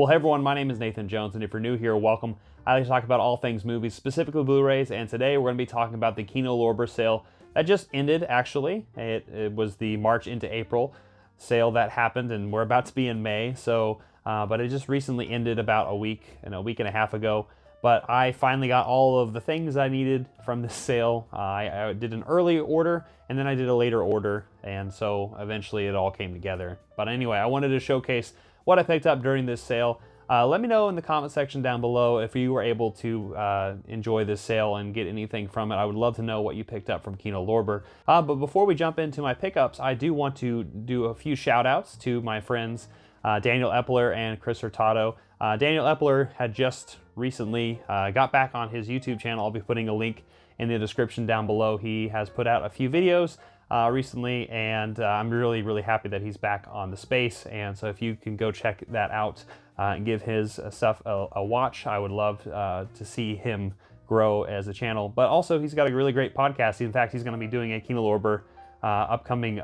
Well, hey everyone, my name is Nathan Jones, and if you're new here, welcome. I like to talk about all things movies, specifically Blu-rays, and today we're going to be talking about the Kino Lorber sale that just ended, actually. It was the March into April sale that happened, and we're about to be in May, but it just recently ended about a week and a half ago. But I finally got all of the things I needed from this sale. I did an early order, and then I did a later order, and so eventually it all came together. But anyway, I wanted to showcase what I picked up during this sale. Let me know in the comment section down below if you were able to enjoy this sale and get anything from it. I would love to know what you picked up from Kino Lorber. But before we jump into my pickups, I do want to do a few shout outs to my friends Daniel Epler and Chris Hurtado. Daniel Epler had just recently got back on his YouTube channel. I'll be putting a link in the description down below. He has put out a few videos recently, and I'm really happy that he's back on the space. And so if you can go check that out and give his stuff a watch, I would love to see him grow as a channel. But also, he's got a really great podcast. In fact, he's going to be doing a Kino Lorber upcoming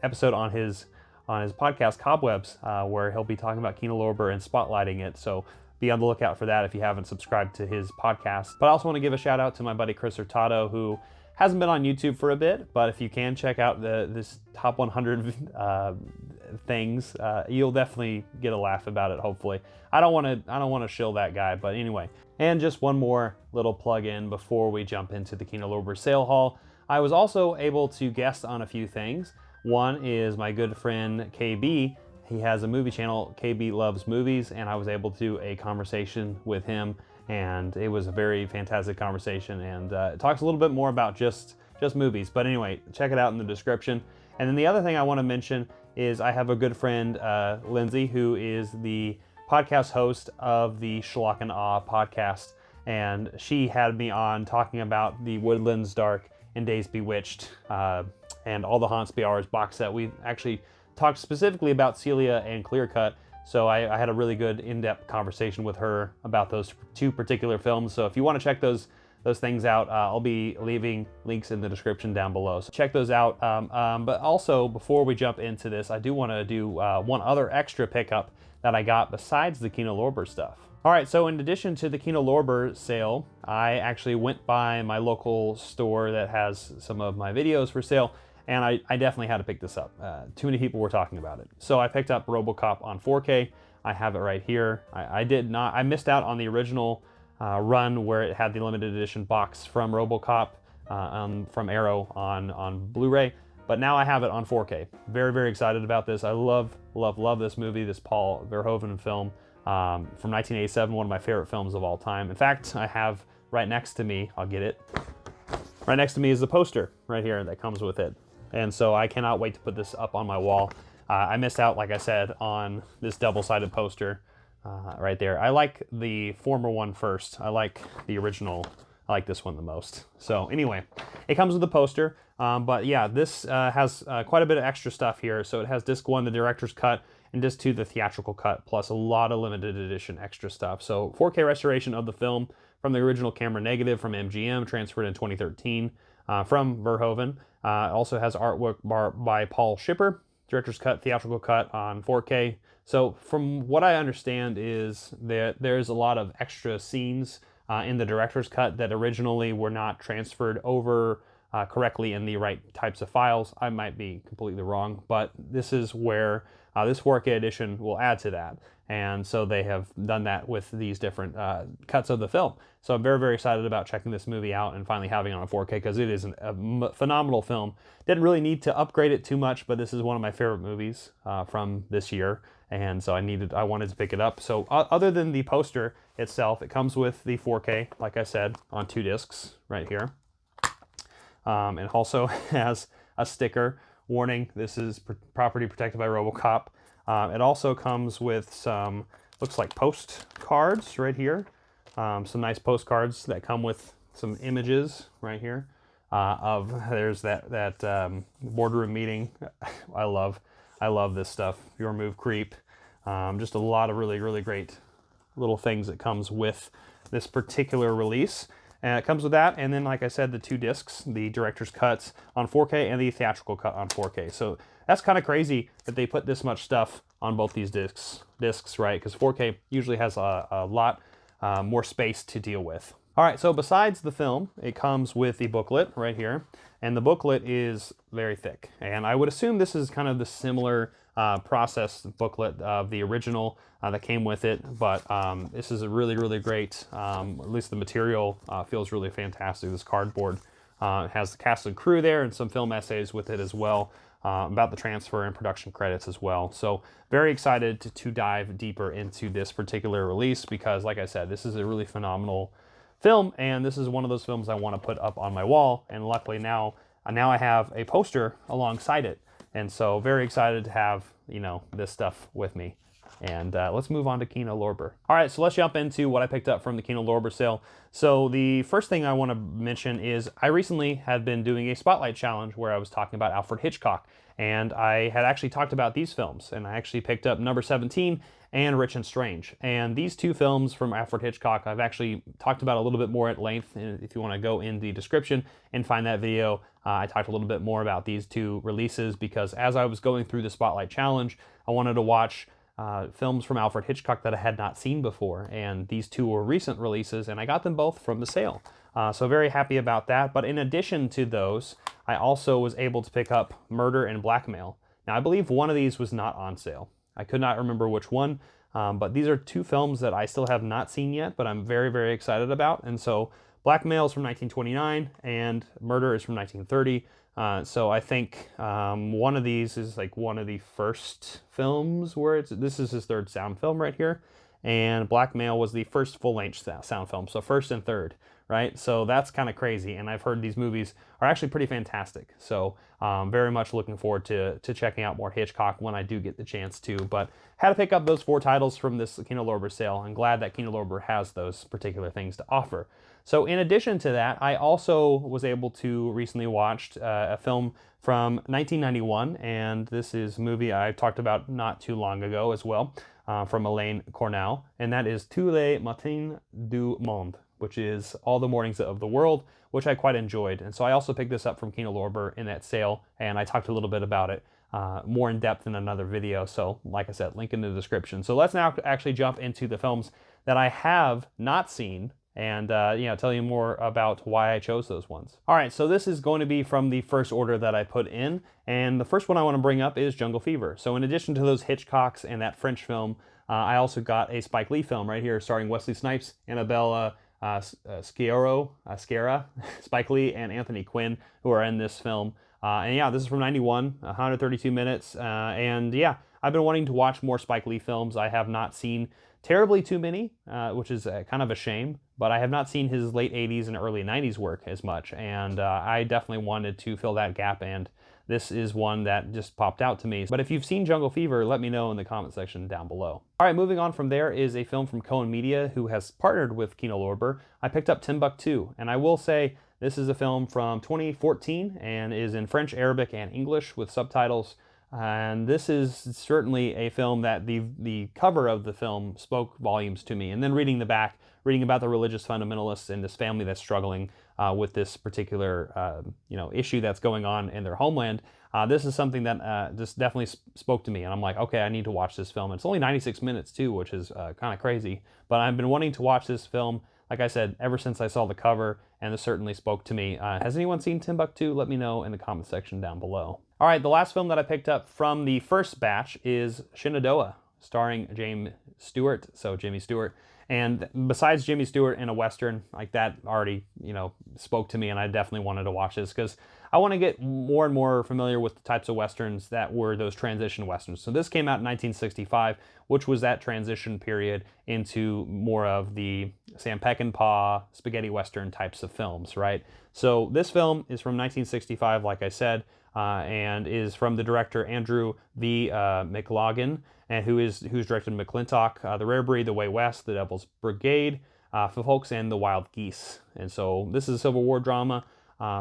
episode on his podcast Cobwebs, where he'll be talking about Kino Lorber and spotlighting it. So be on the lookout for that if you haven't subscribed to his podcast. But I also want to give a shout out to my buddy Chris Hurtado, who hasn't been on YouTube for a bit, but if you can check out this top 100 things, you'll definitely get a laugh about it. Hopefully, I don't want to shill that guy, but anyway. And just one more little plug in before we jump into the Kino Lorber sale haul. I was also able to guest on a few things. One is my good friend KB. He has a movie channel, KB Loves Movies, and I was able to do a conversation with him, and it was a very fantastic conversation, and it talks a little bit more about just movies. But anyway, check it out in the description. And then the other thing I want to mention is I have a good friend, Lindsay, who is the podcast host of the Schlock and Awe Podcast, and she had me on talking about the Woodlands Dark and Days Bewitched and All the Haunts Be Ours box set. We actually talked specifically about Celia and Clear Cut, so I had a really good in-depth conversation with her about those two particular films. So if you want to check those things out, I'll be leaving links in the description down below. So check those out. But also, before we jump into this, I do want to do one other extra pickup that I got besides the Kino Lorber stuff. All right, so in addition to the Kino Lorber sale, I actually went by my local store that has some of my videos for sale, and I definitely had to pick this up. Too many people were talking about it. So I picked up RoboCop on 4K. I have it right here. I missed out on the original run where it had the limited edition box from RoboCop from Arrow on Blu-ray, but now I have it on 4K. Very excited about this. I love this movie, this Paul Verhoeven film from 1987, one of my favorite films of all time. In fact, I have right next to me, I'll get it. Right next to me is the poster right here that comes with it. And so I cannot wait to put this up on my wall. I missed out, like I said, on this double-sided poster right there. I like the former one first. I like the original. I like this one the most. So anyway, it comes with a poster. But yeah, this has quite a bit of extra stuff here. So it has disc 1, the director's cut, and disc 2, the theatrical cut, plus a lot of limited edition extra stuff. So 4K restoration of the film from the original camera negative from MGM, transferred in 2013 from Verhoeven. Also has artwork by Paul Schipper, director's cut, theatrical cut on 4K. So from what I understand is that there's a lot of extra scenes in the director's cut that originally were not transferred over correctly in the right types of files. I might be completely wrong, but this is where this 4K edition will add to that. And so they have done that with these different cuts of the film. So I'm very excited about checking this movie out and finally having it on 4K, because it is a phenomenal film. Didn't really need to upgrade it too much, but this is one of my favorite movies from this year. And so I wanted to pick it up. So other than the poster itself, it comes with the 4K, like I said, on 2 discs right here. And also has a sticker warning, this is property protected by RoboCop. It also comes with some, looks like postcards right here. Some nice postcards that come with some images right here there's that boardroom meeting. I love this stuff. Your Move Creep. Just a lot of really great little things that comes with this particular release. And it comes with that, and then, like I said, the 2 discs, the director's cuts on 4K and the theatrical cut on 4K. So that's kind of crazy that they put this much stuff on both these discs, right? Because 4K usually has a lot more space to deal with. All right, so besides the film, it comes with the booklet right here, and the booklet is very thick. And I would assume this is kind of the similar process booklet of the original that came with it, but this is a really, really great, at least the material feels really fantastic. This cardboard has the cast and crew there and some film essays with it as well, about the transfer and production credits as well. So very excited to dive deeper into this particular release because, like I said, this is a really phenomenal film, and this is one of those films I want to put up on my wall, and luckily now I have a poster alongside it, and so very excited to have, you know, this stuff with me. And let's move on to Kino Lorber. All right, so let's jump into what I picked up from the Kino Lorber sale. So the first thing I want to mention is I recently had been doing a Spotlight Challenge where I was talking about Alfred Hitchcock, and I had actually talked about these films, and I actually picked up Number 17 and Rich and Strange. And these two films from Alfred Hitchcock I've actually talked about a little bit more at length. And if you want to go in the description and find that video, I talked a little bit more about these two releases because as I was going through the Spotlight Challenge, I wanted to watch films from Alfred Hitchcock that I had not seen before, and these two were recent releases, and I got them both from the sale. So very happy about that. But in addition to those, I also was able to pick up Murder and Blackmail. Now I believe one of these was not on sale. I could not remember which one, but these are two films that I still have not seen yet, but I'm very, very excited about. And so Blackmail is from 1929 and Murder is from 1930. So I think one of these is like one of the first films where this is his third sound film right here. And Blackmail was the first full-length sound film, so first and third, right? So that's kind of crazy, and I've heard these movies are actually pretty fantastic. So very much looking forward to checking out more Hitchcock when I do get the chance to. But had to pick up those 4 titles from this Kino Lorber sale. I'm glad that Kino Lorber has those particular things to offer. So in addition to that, I also was able to recently watch a film from 1991, and this is a movie I talked about not too long ago as well, from Elaine Cornell, and that is Tous les matins du monde, which is All the Mornings of the World, which I quite enjoyed. And so I also picked this up from Kino Lorber in that sale, and I talked a little bit about it more in depth in another video. So like I said, link in the description. So let's now actually jump into the films that I have not seen and tell you more about why I chose those ones. All right, so this is going to be from the first order that I put in, and the first one I want to bring up is Jungle Fever. So in addition to those Hitchcocks and that French film, I also got a Spike Lee film right here starring Wesley Snipes, Annabella Sciarra, Spike Lee, and Anthony Quinn, who are in this film. And yeah, this is from 91, 132 minutes, and yeah, I've been wanting to watch more Spike Lee films. I have not seen terribly too many, which is kind of a shame, but I have not seen his late 80s and early 90s work as much, and I definitely wanted to fill that gap, and this is one that just popped out to me. But if you've seen Jungle Fever, let me know in the comment section down below. All right, moving on from there is a film from Cohen Media, who has partnered with Kino Lorber. I picked up Timbuktu, and I will say this is a film from 2014 and is in French, Arabic, and English with subtitles. And this is certainly a film that the cover of the film spoke volumes to me. And then reading the back, reading about the religious fundamentalists and this family that's struggling with this particular issue that's going on in their homeland, this is something that just definitely spoke to me. And I'm like, okay, I need to watch this film. It's only 96 minutes too, which is kind of crazy. But I've been wanting to watch this film, like I said, ever since I saw the cover, and this certainly spoke to me. Has anyone seen Timbuktu? Let me know in the comment section down below. All right, the last film that I picked up from the first batch is Shenandoah, starring James Stewart, so Jimmy Stewart. And besides Jimmy Stewart in a Western, like that already, spoke to me, and I definitely wanted to watch this because I want to get more and more familiar with the types of Westerns that were those transition Westerns. So this came out in 1965, which was that transition period into more of the Sam Peckinpah, spaghetti Western types of films, right? So this film is from 1965, like I said, and is from the director Andrew V. McLaughlin, and who's directed McClintock, The Rare Breed, The Way West, The Devil's Brigade, For Folks, and The Wild Geese. And so this is a Civil War drama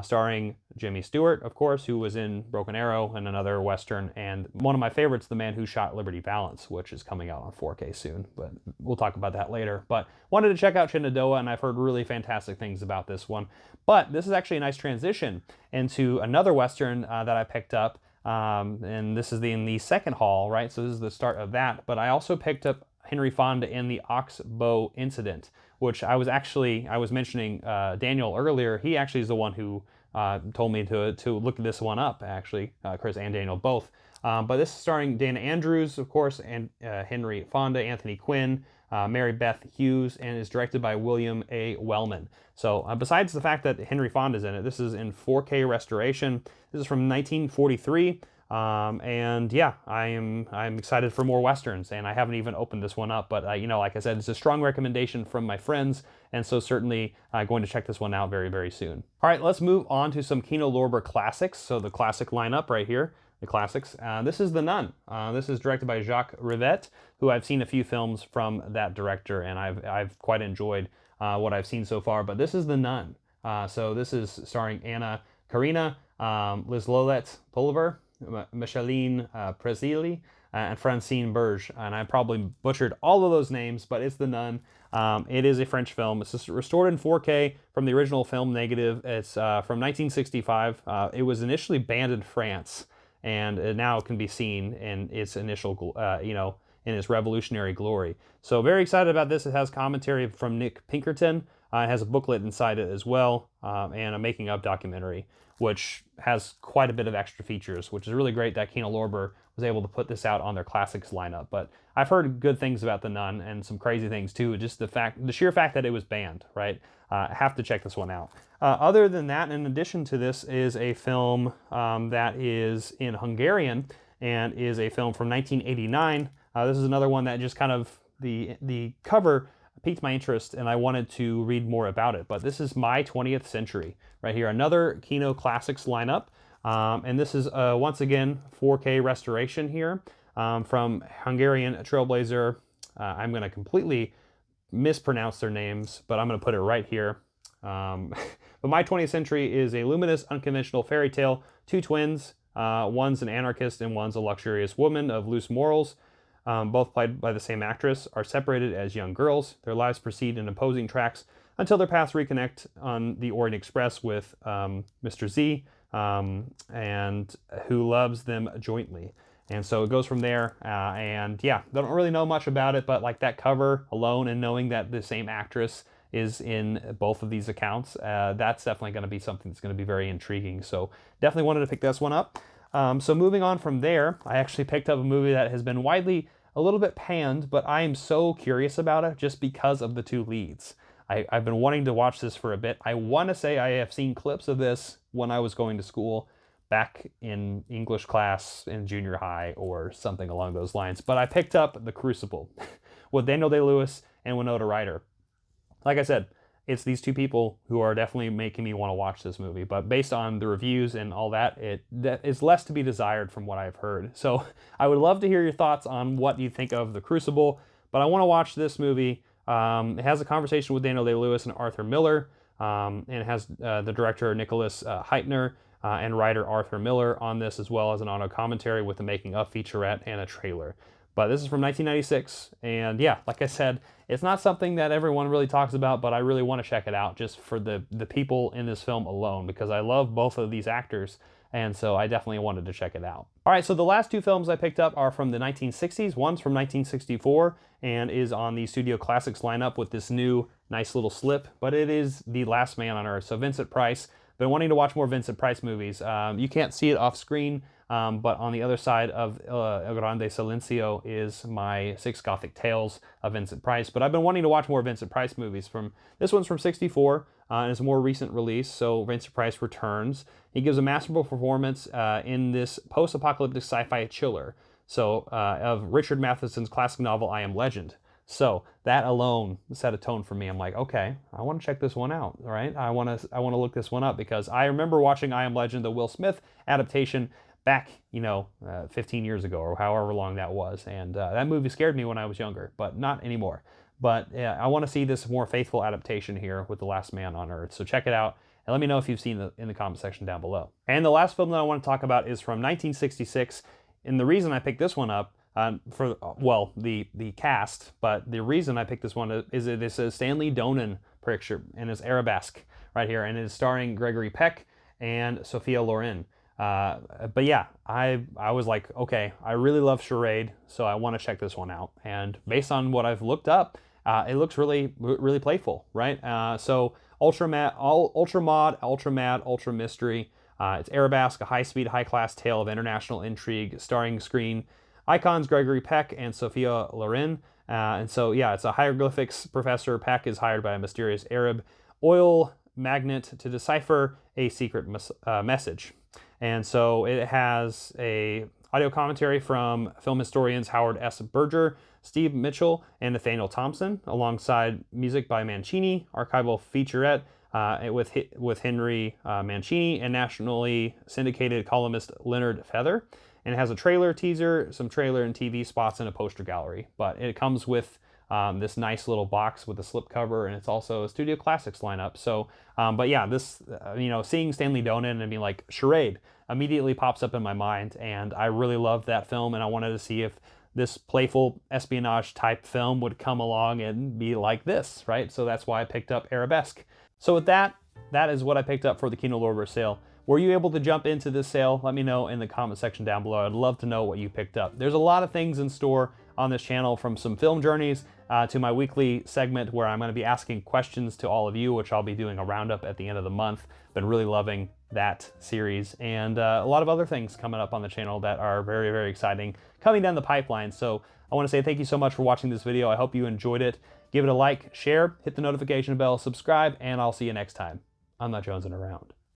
starring Jimmy Stewart, of course, who was in Broken Arrow and another Western, and one of my favorites, The Man Who Shot Liberty Valance, which is coming out on 4K soon, but we'll talk about that later. But wanted to check out Shenandoah, and I've heard really fantastic things about this one. But this is actually a nice transition into another Western that I picked up And this is in the second haul, right? So this is the start of that. But I also picked up Henry Fonda in the Oxbow Incident, which I was mentioning Daniel earlier. He actually is the one who told me to look this one up, actually, Chris and Daniel both. But this is starring Dana Andrews, of course, and Henry Fonda, Anthony Quinn, Mary Beth Hughes, and is directed by William A. Wellman. So besides the fact that Henry Fonda's in it, this is in 4K restoration. This is from 1943. And yeah, I'm excited for more Westerns, and I haven't even opened this one up, but like I said, it's a strong recommendation from my friends, and so certainly going to check this one out very, very soon. All right, let's move on to some Kino Lorber classics. So the classic lineup right here, the classics. This is The Nun. This is directed by Jacques Rivette, who I've seen a few films from that director, and I've quite enjoyed what I've seen so far, but this is The Nun. So this is starring Anna Karina, Liz Lolette Pulver, Micheline Prezili, and Francine Berge, and I probably butchered all of those names, but it's The Nun. It is a French film. It's just restored in 4K from the original film negative. It's from 1965. It was initially banned in France, and it now can be seen in its initial, in its revolutionary glory. So very excited about this. It has commentary from Nick Pinkerton. It has a booklet inside it as well, and a making of documentary, which has quite a bit of extra features, which is really great that Kino Lorber was able to put this out on their classics lineup. But I've heard good things about The Nun and some crazy things too. Just the sheer fact that it was banned, right? I have to check this one out. Other than that, in addition to this, is a film that is in Hungarian and is a film from 1989. This is another one that just kind of the cover piqued my interest, and I wanted to read more about it. But this is My 20th Century right here, another Kino Classics lineup, and this is once again 4K restoration here from Hungarian trailblazer. I'm going to completely mispronounce their names, but I'm going to put it right here. But My 20th Century is a luminous, unconventional fairy tale. Two twins, one's an anarchist and one's a luxurious woman of loose morals. Both played by the same actress, are separated as young girls. Their lives proceed in opposing tracks until their paths reconnect on the Orient Express with Mr. Z, and who loves them jointly. And so it goes from there, and yeah, don't really know much about it, but like that cover alone and knowing that the same actress is in both of these accounts, that's definitely going to be something that's going to be very intriguing. So definitely wanted to pick this one up. So moving on from there, I actually picked up a movie that has been widely a little bit panned, but I am so curious about it just because of the two leads. I've been wanting to watch this for a bit. I want to say I have seen clips of this when I was going to school back in English class in junior high or something along those lines. But I picked up The Crucible with Daniel Day-Lewis and Winona Ryder. Like I said, it's these two people who are definitely making me want to watch this movie. But based on the reviews and all that, that is less to be desired from what I've heard. So I would love to hear your thoughts on what you think of The Crucible. But I want to watch this movie. It has a conversation with Daniel Day-Lewis and Arthur Miller. And it has the director Nicholas Heitner and writer Arthur Miller on this, as well as an audio commentary with the making of featurette and a trailer. But this is from 1996, and yeah, like I said, it's not something that everyone really talks about, but I really want to check it out just for the people in this film alone, because I love both of these actors, and so I definitely wanted to check it out. All right, so the last two films I picked up are from the 1960s. One's from 1964 and is on the Studio Classics lineup with this new nice little slip, but it is The Last Man on Earth, so Vincent Price. Been wanting to watch more Vincent Price movies. You can't see it off screen, but on the other side of El Grande Silencio is my Six Gothic Tales of Vincent Price. But I've been wanting to watch more Vincent Price movies. This one's from 64, and it's a more recent release, so Vincent Price returns. He gives a masterful performance in this post-apocalyptic sci-fi chiller, of Richard Matheson's classic novel I Am Legend. So that alone set a tone for me. I'm like, okay, I want to check this one out, all right? I want to look this one up, because I remember watching I Am Legend, the Will Smith adaptation, back, 15 years ago or however long that was. And that movie scared me when I was younger, but not anymore. But yeah, I want to see this more faithful adaptation here with The Last Man on Earth. So check it out and let me know if you've seen it in the comment section down below. And the last film that I want to talk about is from 1966. And the reason I picked this one up the cast, but the reason I picked this one is it is a Stanley Donen picture, and it's Arabesque right here, and it is starring Gregory Peck and Sophia Loren. But yeah, I was like, okay, I really love Charade, so I want to check this one out. And based on what I've looked up, it looks really playful, right? So ultra mod, ultra mad, ultra mystery. It's Arabesque, a high-speed, high-class tale of international intrigue, starring screen icons Gregory Peck and Sophia Loren. And so, yeah, it's a hieroglyphics professor. Peck is hired by a mysterious Arab oil magnate to decipher a secret message. And so it has a audio commentary from film historians Howard S. Berger, Steve Mitchell, and Nathaniel Thompson, alongside music by Mancini, archival featurette with Henry Mancini, and nationally syndicated columnist Leonard Feather. And it has a trailer teaser, some trailer and TV spots, and a poster gallery. But it comes with this nice little box with a slipcover, and it's also a Studio Classics lineup. So, but yeah, this, seeing Stanley Donen and being like, Charade immediately pops up in my mind, and I really loved that film, and I wanted to see if this playful espionage type film would come along and be like this, right? So that's why I picked up Arabesque. So with that is what I picked up for the Kino Lorber sale. Were you able to jump into this sale? Let me know in the comment section down below. I'd love to know what you picked up. There's a lot of things in store on this channel, from some film journeys to my weekly segment where I'm going to be asking questions to all of you, which I'll be doing a roundup at the end of the month. Been really loving that series, and a lot of other things coming up on the channel that are very, very exciting coming down the pipeline. So I want to say thank you so much for watching this video. I hope you enjoyed it. Give it a like, share, hit the notification bell, subscribe, and I'll see you next time. I'm not jonesing around.